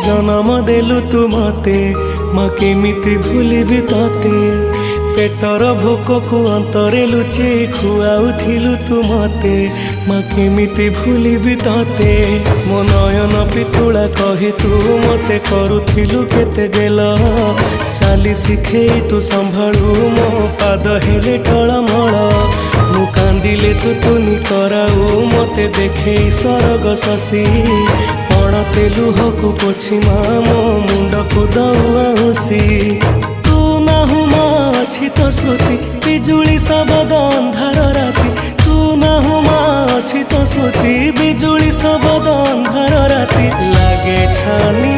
जन्म देलु तू मते माँ केमिति भूलिबि तते पेटर भोक को अंतरे लुचे खुआउथिलु तू मते माँ केमिति भूलिबि तते मो नयन पितुला कही तू मते करुथिलु केते गेल चाली शिखेई तू संभाळु मो पाद हेले टळमळ मु कांदिले तू तुनी कराऊ मते देखे सरग शशि पणते लुहकु पोछि मो मुंड को दउआसी तू नाहु अछि तो स्मृति बिजुली शब्द अंधार राति तू नाहु अछि तो स्मृति बिजुली शब्द अंधार राति लागे छानी